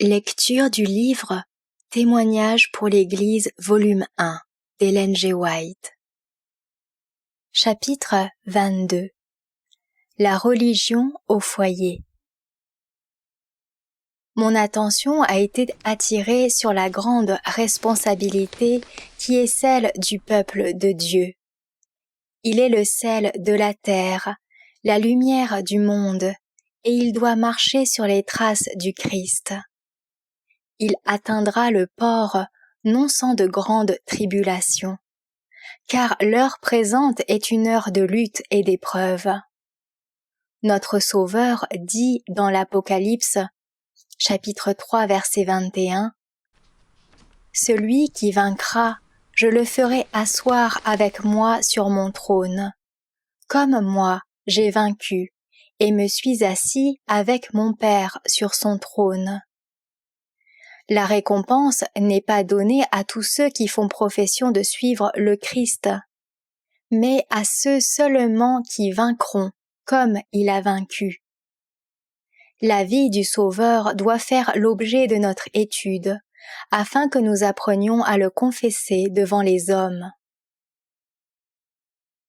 Lecture du livre Témoignages pour l'Église, volume 1 d'Ellen G. White. Chapitre 22. La religion au foyer. Mon attention a été attirée sur la grande responsabilité qui est celle du peuple de Dieu. Il est le sel de la terre, la lumière du monde, et il doit marcher sur les traces du Christ. Il atteindra le port non sans de grandes tribulations, car l'heure présente est une heure de lutte et d'épreuve. Notre Sauveur dit dans l'Apocalypse, chapitre 3, verset 21, « Celui qui vaincra, je le ferai asseoir avec moi sur mon trône. Comme moi, j'ai vaincu, et me suis assis avec mon Père sur son trône. » La récompense n'est pas donnée à tous ceux qui font profession de suivre le Christ, mais à ceux seulement qui vaincront, comme il a vaincu. La vie du Sauveur doit faire l'objet de notre étude, afin que nous apprenions à le confesser devant les hommes.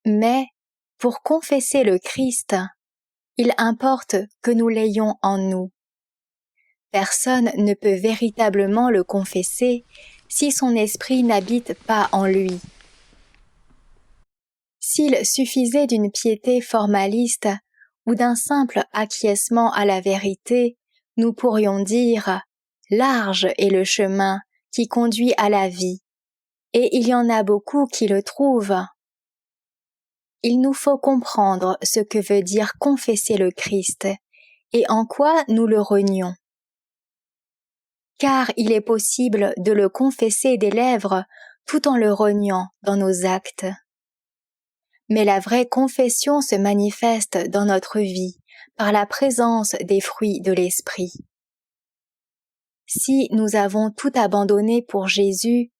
Mais, pour confesser le Christ, il importe que nous l'ayons en nous. Personne ne peut véritablement le confesser si son esprit n'habite pas en lui. S'il suffisait d'une piété formaliste ou d'un simple acquiescement à la vérité, nous pourrions dire « large est le chemin qui conduit à la vie, et il y en a beaucoup qui le trouvent ». Il nous faut comprendre ce que veut dire confesser le Christ et en quoi nous le renions. Car il est possible de le confesser des lèvres tout en le reniant dans nos actes. Mais la vraie confession se manifeste dans notre vie par la présence des fruits de l'Esprit. Si nous avons tout abandonné pour Jésus,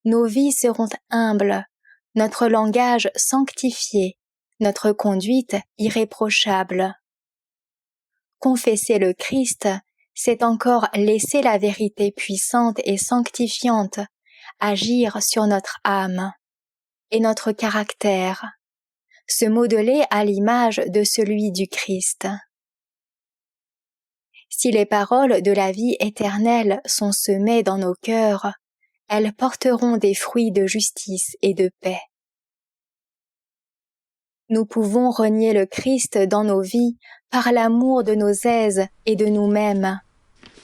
nos vies seront humbles, notre langage sanctifié, notre conduite irréprochable. Confesser le Christ, c'est encore laisser la vérité puissante et sanctifiante agir sur notre âme et notre caractère, se modeler à l'image de celui du Christ. Si les paroles de la vie éternelle sont semées dans nos cœurs, elles porteront des fruits de justice et de paix. Nous pouvons renier le Christ dans nos vies par l'amour de nos aises et de nous-mêmes,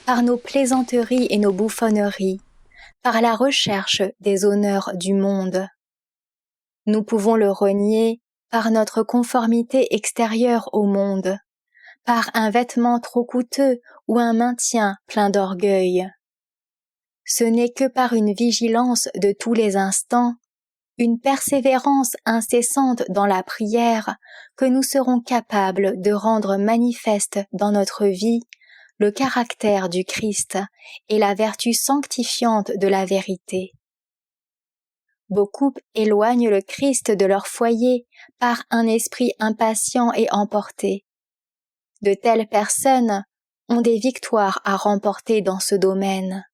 par nos plaisanteries et nos bouffonneries, par la recherche des honneurs du monde. Nous pouvons le renier par notre conformité extérieure au monde, par un vêtement trop coûteux ou un maintien plein d'orgueil. Ce n'est que par une vigilance de tous les instants, une persévérance incessante dans la prière, que nous serons capables de rendre manifeste dans notre vie le caractère du Christ et la vertu sanctifiante de la vérité. Beaucoup éloignent le Christ de leur foyer par un esprit impatient et emporté. De telles personnes ont des victoires à remporter dans ce domaine.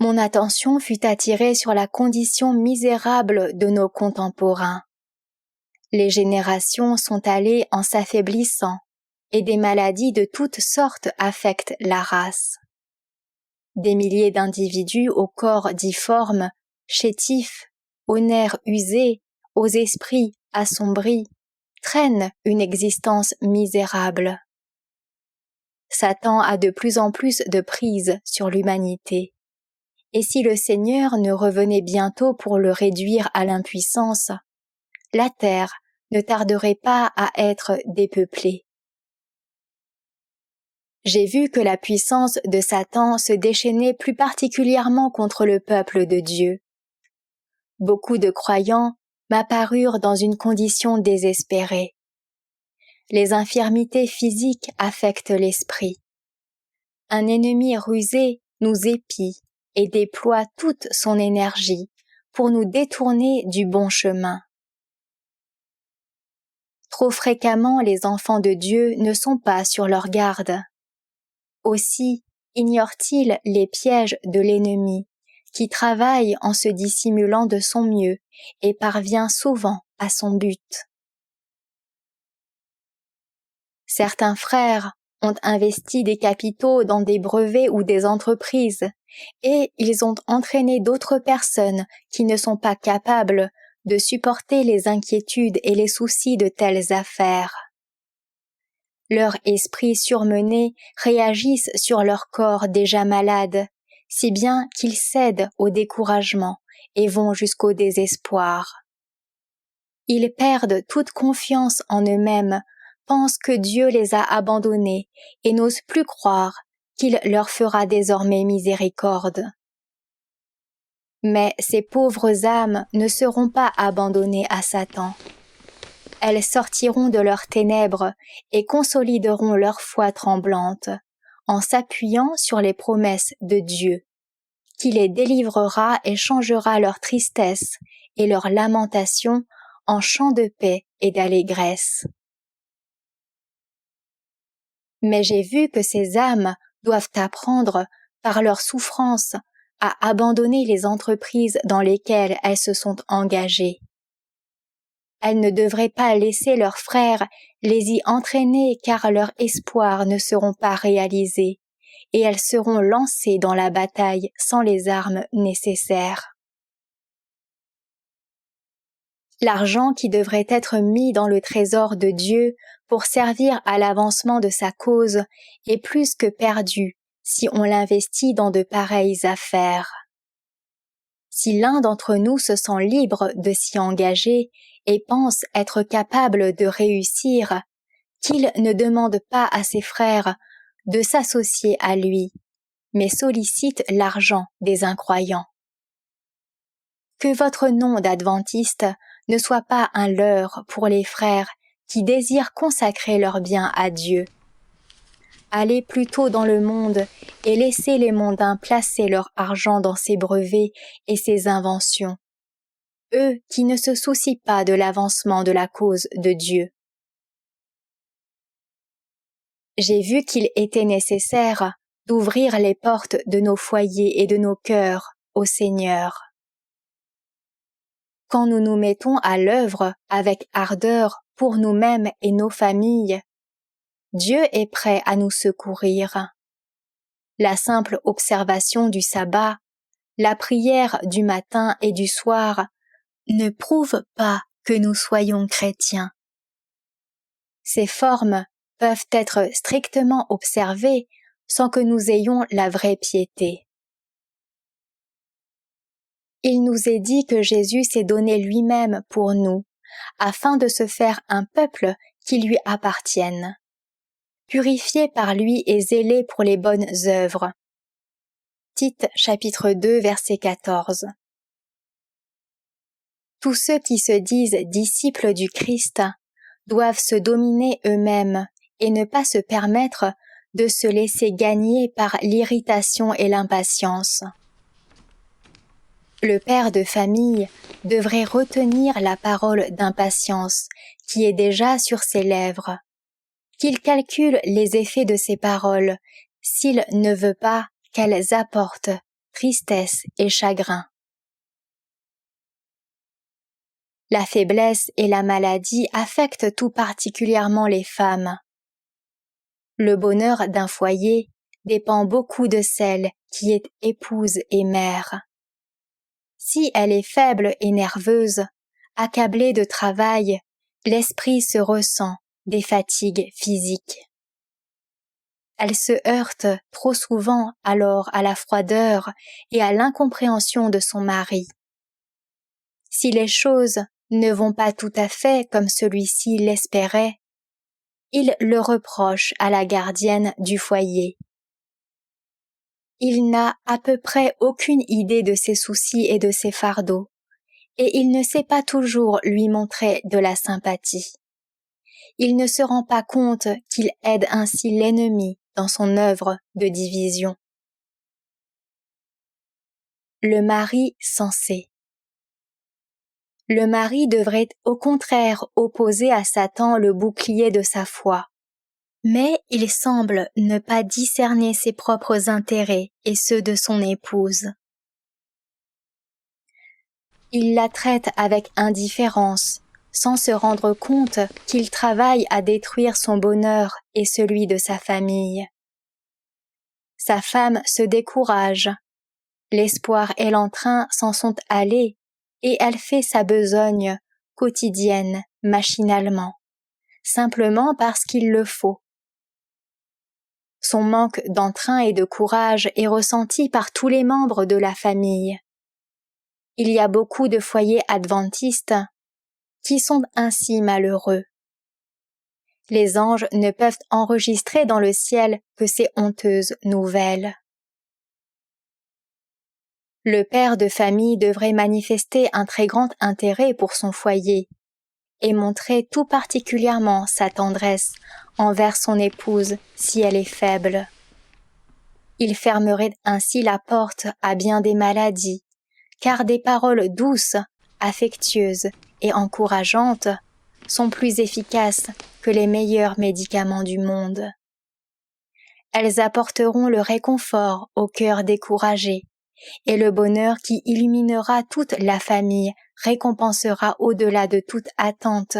Mon attention fut attirée sur la condition misérable de nos contemporains. Les générations sont allées en s'affaiblissant, et des maladies de toutes sortes affectent la race. Des milliers d'individus au corps difforme, chétifs, aux nerfs usés, aux esprits assombris, traînent une existence misérable. Satan a de plus en plus de prise sur l'humanité. Et si le Seigneur ne revenait bientôt pour le réduire à l'impuissance, la terre ne tarderait pas à être dépeuplée. J'ai vu que la puissance de Satan se déchaînait plus particulièrement contre le peuple de Dieu. Beaucoup de croyants m'apparurent dans une condition désespérée. Les infirmités physiques affectent l'esprit. Un ennemi rusé nous épie et déploie toute son énergie pour nous détourner du bon chemin. Trop fréquemment, les enfants de Dieu ne sont pas sur leur garde. Aussi ignore-t-il les pièges de l'ennemi, qui travaille en se dissimulant de son mieux et parvient souvent à son but. Certains frères ont investi des capitaux dans des brevets ou des entreprises, et ils ont entraîné d'autres personnes qui ne sont pas capables de supporter les inquiétudes et les soucis de telles affaires. Leurs esprits surmenés réagissent sur leur corps déjà malade, si bien qu'ils cèdent au découragement et vont jusqu'au désespoir. Ils perdent toute confiance en eux-mêmes, pensent que Dieu les a abandonnés et n'osent plus croire qu'il leur fera désormais miséricorde. Mais ces pauvres âmes ne seront pas abandonnées à Satan. Elles sortiront de leurs ténèbres et consolideront leur foi tremblante, en s'appuyant sur les promesses de Dieu, qui les délivrera et changera leur tristesse et leur lamentation en chants de paix et d'allégresse. Mais j'ai vu que ces âmes doivent apprendre, par leur souffrance, à abandonner les entreprises dans lesquelles elles se sont engagées. Elles ne devraient pas laisser leurs frères les y entraîner car leurs espoirs ne seront pas réalisés et elles seront lancées dans la bataille sans les armes nécessaires. L'argent qui devrait être mis dans le trésor de Dieu pour servir à l'avancement de sa cause est plus que perdu si on l'investit dans de pareilles affaires. Si l'un d'entre nous se sent libre de s'y engager et pense être capable de réussir, qu'il ne demande pas à ses frères de s'associer à lui, mais sollicite l'argent des incroyants. Que votre nom d'adventiste ne soit pas un leurre pour les frères qui désirent consacrer leurs biens à Dieu. Allez plutôt dans le monde et laissez les mondains placer leur argent dans ses brevets et ses inventions, eux qui ne se soucient pas de l'avancement de la cause de Dieu. J'ai vu qu'il était nécessaire d'ouvrir les portes de nos foyers et de nos cœurs au Seigneur. Quand nous nous mettons à l'œuvre avec ardeur pour nous-mêmes et nos familles, Dieu est prêt à nous secourir. La simple observation du sabbat, la prière du matin et du soir ne prouvent pas que nous soyons chrétiens. Ces formes peuvent être strictement observées sans que nous ayons la vraie piété. Il nous est dit que Jésus s'est donné lui-même pour nous, afin de se faire un peuple qui lui appartienne, purifié par lui et zélé pour les bonnes œuvres. Tite chapitre 2 verset 14. Tous ceux qui se disent disciples du Christ doivent se dominer eux-mêmes et ne pas se permettre de se laisser gagner par l'irritation et l'impatience. Le père de famille devrait retenir la parole d'impatience qui est déjà sur ses lèvres, qu'il calcule les effets de ses paroles s'il ne veut pas qu'elles apportent tristesse et chagrin. La faiblesse et la maladie affectent tout particulièrement les femmes. Le bonheur d'un foyer dépend beaucoup de celle qui est épouse et mère. Si elle est faible et nerveuse, accablée de travail, l'esprit se ressent des fatigues physiques. Elle se heurte trop souvent alors à la froideur et à l'incompréhension de son mari. Si les choses ne vont pas tout à fait comme celui-ci l'espérait, il le reproche à la gardienne du foyer. Il n'a à peu près aucune idée de ses soucis et de ses fardeaux, et il ne sait pas toujours lui montrer de la sympathie. Il ne se rend pas compte qu'il aide ainsi l'ennemi dans son œuvre de division. Le mari sensé. Le mari devrait au contraire opposer à Satan le bouclier de sa foi. Mais il semble ne pas discerner ses propres intérêts et ceux de son épouse. Il la traite avec indifférence, sans se rendre compte qu'il travaille à détruire son bonheur et celui de sa famille. Sa femme se décourage. L'espoir et l'entrain s'en sont allés et elle fait sa besogne quotidienne, machinalement, simplement parce qu'il le faut. Son manque d'entrain et de courage est ressenti par tous les membres de la famille. Il y a beaucoup de foyers adventistes qui sont ainsi malheureux. Les anges ne peuvent enregistrer dans le ciel que ces honteuses nouvelles. Le père de famille devrait manifester un très grand intérêt pour son foyer et montrer tout particulièrement sa tendresse envers son épouse si elle est faible. Il fermerait ainsi la porte à bien des maladies, car des paroles douces, affectueuses et encourageantes sont plus efficaces que les meilleurs médicaments du monde. Elles apporteront le réconfort au cœur découragé, et le bonheur qui illuminera toute la famille récompensera au-delà de toute attente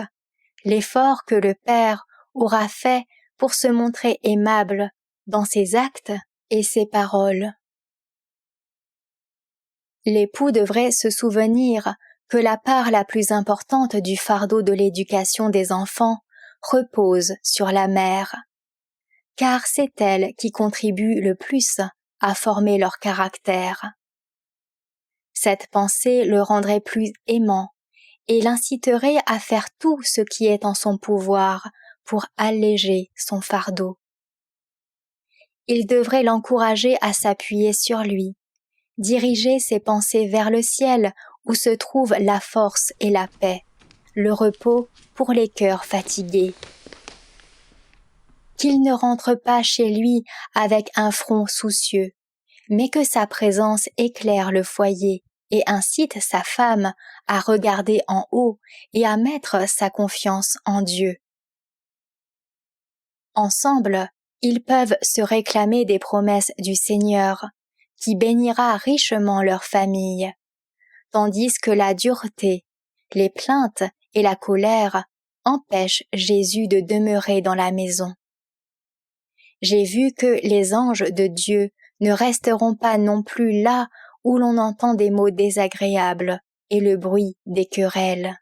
l'effort que le père aura fait pour se montrer aimable dans ses actes et ses paroles. L'époux devrait se souvenir que la part la plus importante du fardeau de l'éducation des enfants repose sur la mère, car c'est elle qui contribue le plus à former leur caractère. Cette pensée le rendrait plus aimant et l'inciterait à faire tout ce qui est en son pouvoir pour alléger son fardeau. Il devrait l'encourager à s'appuyer sur lui, diriger ses pensées vers le ciel où se trouvent la force et la paix, le repos pour les cœurs fatigués. Qu'il ne rentre pas chez lui avec un front soucieux, mais que sa présence éclaire le foyer et incite sa femme à regarder en haut et à mettre sa confiance en Dieu. Ensemble, ils peuvent se réclamer des promesses du Seigneur, qui bénira richement leur famille, tandis que la dureté, les plaintes et la colère empêchent Jésus de demeurer dans la maison. J'ai vu que les anges de Dieu ne resteront pas non plus là où l'on entend des mots désagréables et le bruit des querelles.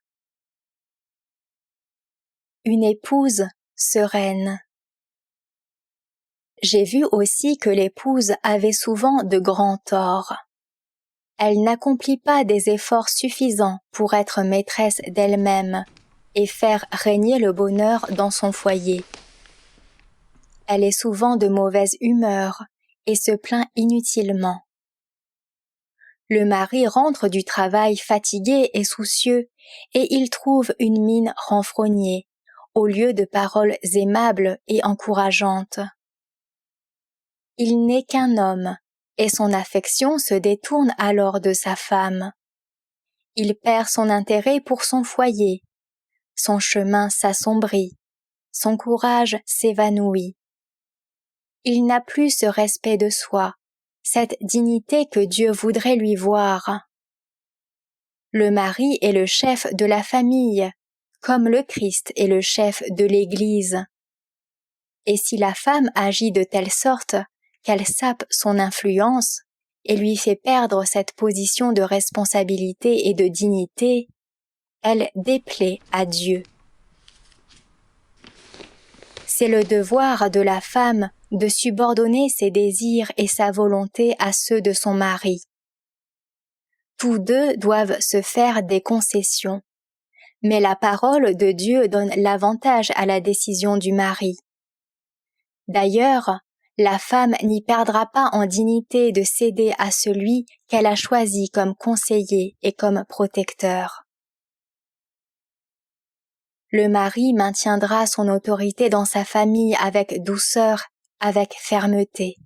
Une épouse sereine. J'ai vu aussi que l'épouse avait souvent de grands torts. Elle n'accomplit pas des efforts suffisants pour être maîtresse d'elle-même et faire régner le bonheur dans son foyer. Elle est souvent de mauvaise humeur et se plaint inutilement. Le mari rentre du travail fatigué et soucieux et il trouve une mine renfrognée au lieu de paroles aimables et encourageantes. Il n'est qu'un homme et son affection se détourne alors de sa femme. Il perd son intérêt pour son foyer, son chemin s'assombrit, son courage s'évanouit. Il n'a plus ce respect de soi, cette dignité que Dieu voudrait lui voir. Le mari est le chef de la famille, comme le Christ est le chef de l'Église. Et si la femme agit de telle sorte qu'elle sape son influence et lui fait perdre cette position de responsabilité et de dignité, elle déplaît à Dieu. C'est le devoir de la femme de subordonner ses désirs et sa volonté à ceux de son mari. Tous deux doivent se faire des concessions, mais la parole de Dieu donne l'avantage à la décision du mari. D'ailleurs, la femme n'y perdra pas en dignité de céder à celui qu'elle a choisi comme conseiller et comme protecteur. Le mari maintiendra son autorité dans sa famille avec douceur, avec fermeté.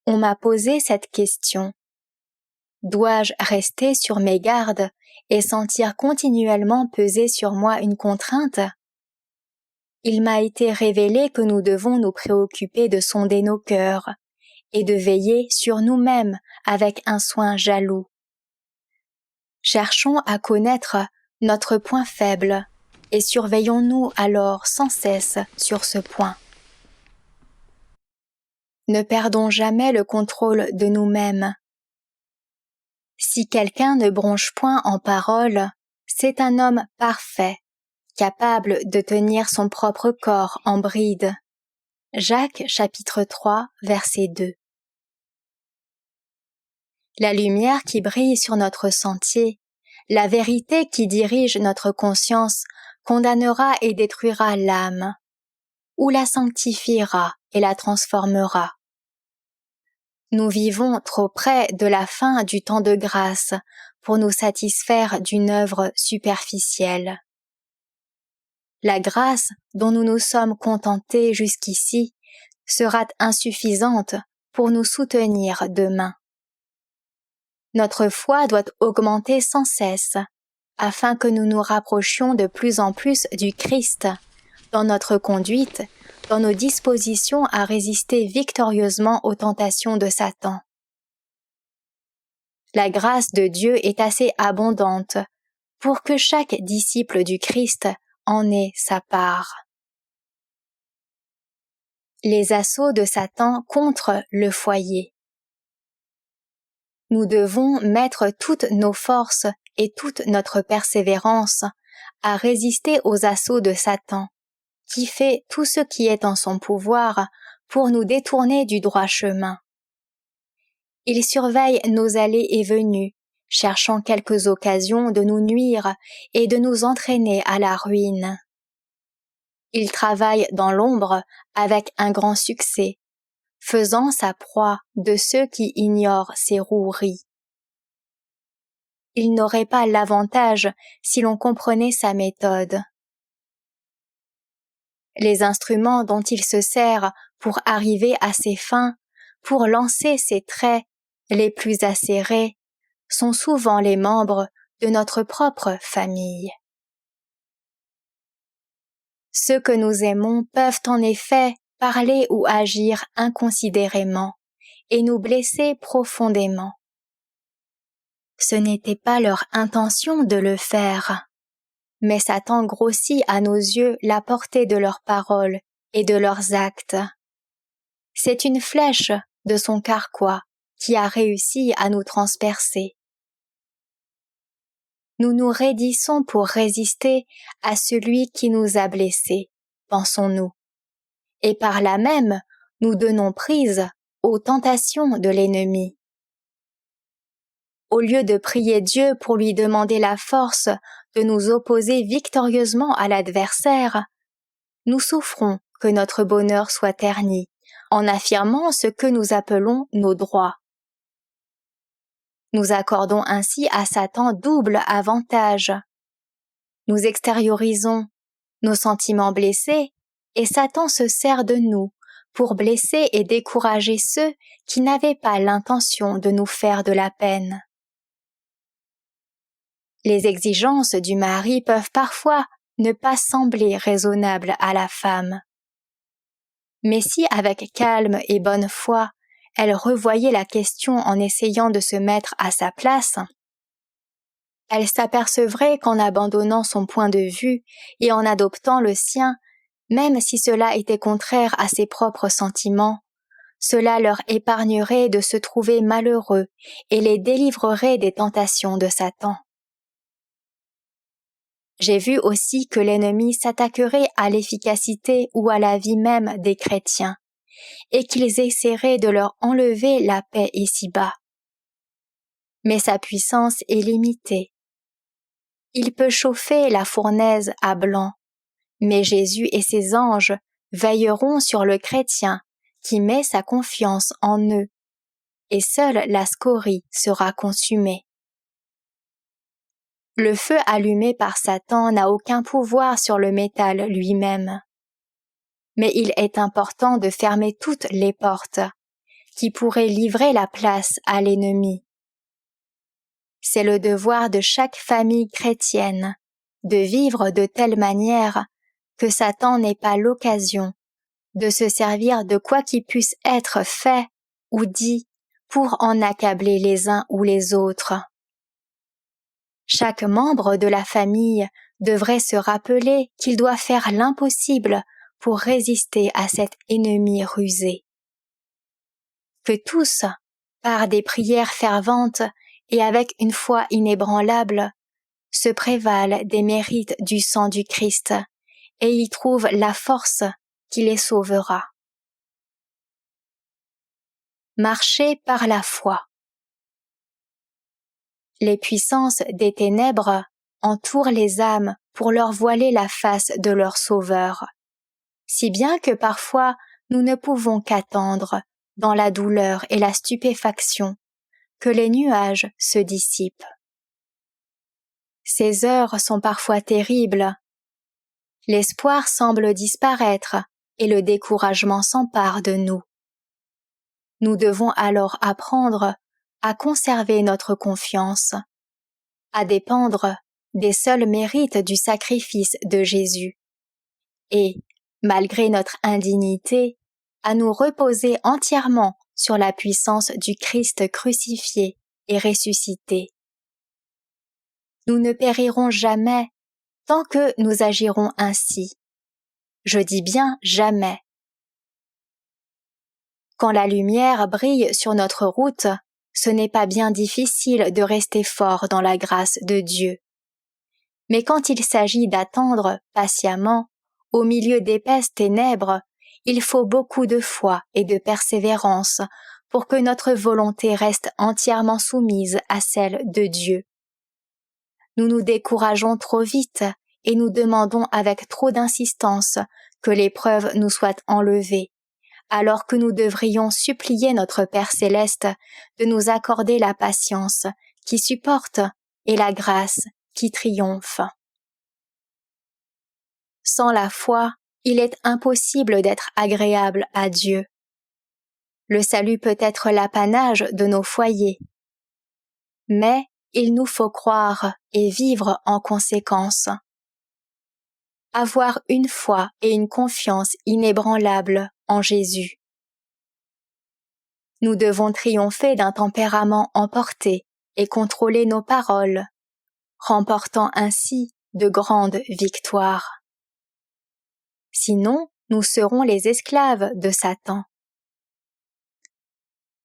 On m'a posé cette question. Dois-je rester sur mes gardes et sentir continuellement peser sur moi une contrainte ? il m'a été révélé que nous devons nous préoccuper de sonder nos cœurs et de veiller sur nous-mêmes avec un soin jaloux. Cherchons à connaître notre point faible et surveillons-nous alors sans cesse sur ce point. Ne perdons jamais le contrôle de nous-mêmes. Si quelqu'un ne bronche point en parole, c'est un homme parfait, capable de tenir son propre corps en bride. Jacques chapitre 3, verset 2. La lumière qui brille sur notre sentier, la vérité qui dirige notre conscience, condamnera et détruira l'âme, ou la sanctifiera et la transformera. Nous vivons trop près de la fin du temps de grâce pour nous satisfaire d'une œuvre superficielle. La grâce dont nous nous sommes contentés jusqu'ici sera insuffisante pour nous soutenir demain. Notre foi doit augmenter sans cesse, afin que nous nous rapprochions de plus en plus du Christ dans notre conduite, dans nos dispositions à résister victorieusement aux tentations de Satan. La grâce de Dieu est assez abondante pour que chaque disciple du Christ en ait sa part. Les assauts de Satan contre le foyer. Nous devons mettre toutes nos forces et toute notre persévérance à résister aux assauts de Satan, qui fait tout ce qui est en son pouvoir pour nous détourner du droit chemin. Il surveille nos allées et venues, cherchant quelques occasions de nous nuire et de nous entraîner à la ruine. Il travaille dans l'ombre avec un grand succès, faisant sa proie de ceux qui ignorent ses roueries. Il n'aurait pas l'avantage si l'on comprenait sa méthode. Les instruments dont il se sert pour arriver à ses fins, pour lancer ses traits les plus acérés, sont souvent les membres de notre propre famille. Ceux que nous aimons peuvent en effet parler ou agir inconsidérément et nous blesser profondément. Ce n'était pas leur intention de le faire, mais Satan grossit à nos yeux la portée de leurs paroles et de leurs actes. C'est une flèche de son carquois qui a réussi à nous transpercer. Nous nous raidissons pour résister à celui qui nous a blessés, pensons-nous. Et par là même, nous donnons prise aux tentations de l'ennemi. Au lieu de prier Dieu pour lui demander la force de nous opposer victorieusement à l'adversaire, nous souffrons que notre bonheur soit terni, en affirmant ce que nous appelons nos droits. Nous accordons ainsi à Satan double avantage. Nous extériorisons nos sentiments blessés et Satan se sert de nous pour blesser et décourager ceux qui n'avaient pas l'intention de nous faire de la peine. Les exigences du mari peuvent parfois ne pas sembler raisonnables à la femme. Mais si avec calme et bonne foi, elle revoyait la question en essayant de se mettre à sa place, elle s'apercevrait qu'en abandonnant son point de vue et en adoptant le sien, même si cela était contraire à ses propres sentiments, cela leur épargnerait de se trouver malheureux et les délivrerait des tentations de Satan. J'ai vu aussi que l'ennemi s'attaquerait à l'efficacité ou à la vie même des chrétiens, et qu'ils essaieraient de leur enlever la paix ici-bas. Mais sa puissance est limitée. Il peut chauffer la fournaise à blanc, mais Jésus et ses anges veilleront sur le chrétien qui met sa confiance en eux, et seule la scorie sera consumée. Le feu allumé par Satan n'a aucun pouvoir sur le métal lui-même. Mais il est important de fermer toutes les portes qui pourraient livrer la place à l'ennemi. C'est le devoir de chaque famille chrétienne de vivre de telle manière que Satan n'ait pas l'occasion de se servir de quoi qui puisse être fait ou dit pour en accabler les uns ou les autres. Chaque membre de la famille devrait se rappeler qu'il doit faire l'impossible pour résister à cet ennemi rusé. Que tous, par des prières ferventes et avec une foi inébranlable, se prévalent des mérites du sang du Christ et y trouvent la force qui les sauvera. Marcher par la foi. Les puissances des ténèbres entourent les âmes pour leur voiler la face de leur Sauveur, si bien que parfois nous ne pouvons qu'attendre, dans la douleur et la stupéfaction, que les nuages se dissipent. Ces heures sont parfois terribles. L'espoir semble disparaître et le découragement s'empare de nous. Nous devons alors apprendre à conserver notre confiance, à dépendre des seuls mérites du sacrifice de Jésus et, malgré notre indignité, à nous reposer entièrement sur la puissance du Christ crucifié et ressuscité. Nous ne périrons jamais tant que nous agirons ainsi. Je dis bien jamais. Quand la lumière brille sur notre route, ce n'est pas bien difficile de rester fort dans la grâce de Dieu. Mais quand il s'agit d'attendre patiemment, au milieu d'épaisses ténèbres, il faut beaucoup de foi et de persévérance pour que notre volonté reste entièrement soumise à celle de Dieu. Nous nous décourageons trop vite et nous demandons avec trop d'insistance que l'épreuve nous soit enlevée, alors que nous devrions supplier notre Père céleste de nous accorder la patience qui supporte et la grâce qui triomphe. Sans la foi, il est impossible d'être agréable à Dieu. Le salut peut être l'apanage de nos foyers, mais il nous faut croire et vivre en conséquence. Avoir une foi et une confiance inébranlables en Jésus. Nous devons triompher d'un tempérament emporté et contrôler nos paroles, remportant ainsi de grandes victoires. Sinon, nous serons les esclaves de Satan.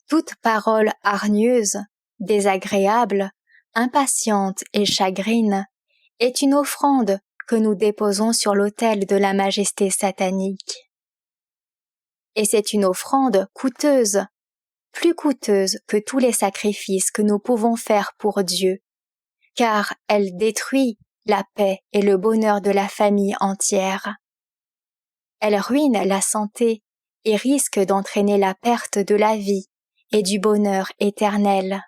Toute parole hargneuse, désagréable, impatiente et chagrine est une offrande que nous déposons sur l'autel de la majesté satanique. Et c'est une offrande coûteuse, plus coûteuse que tous les sacrifices que nous pouvons faire pour Dieu, car elle détruit la paix et le bonheur de la famille entière. Elle ruine la santé et risque d'entraîner la perte de la vie et du bonheur éternel.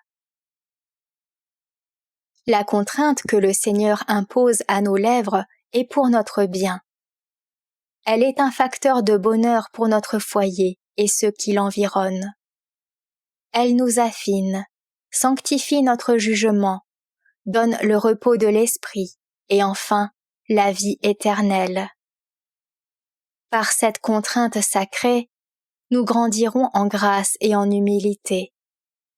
La contrainte que le Seigneur impose à nos lèvres est pour notre bien. Elle est un facteur de bonheur pour notre foyer et ceux qui l'environnent. Elle nous affine, sanctifie notre jugement, donne le repos de l'esprit et enfin la vie éternelle. Par cette contrainte sacrée, nous grandirons en grâce et en humilité,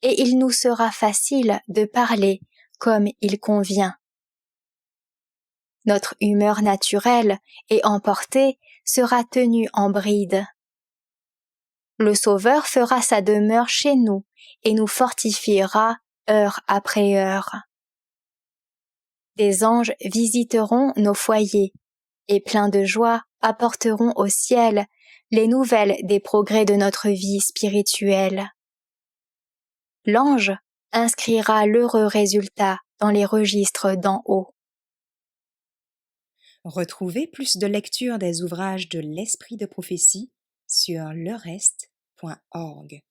et il nous sera facile de parler comme il convient. Notre humeur naturelle et emportée sera tenue en bride. Le Sauveur fera sa demeure chez nous et nous fortifiera heure après heure. Des anges visiteront nos foyers et pleins de joie apporteront au ciel les nouvelles des progrès de notre vie spirituelle. L'ange inscrira l'heureux résultat dans les registres d'en haut. Retrouvez plus de lectures des ouvrages de l'Esprit de prophétie sur lerest.org.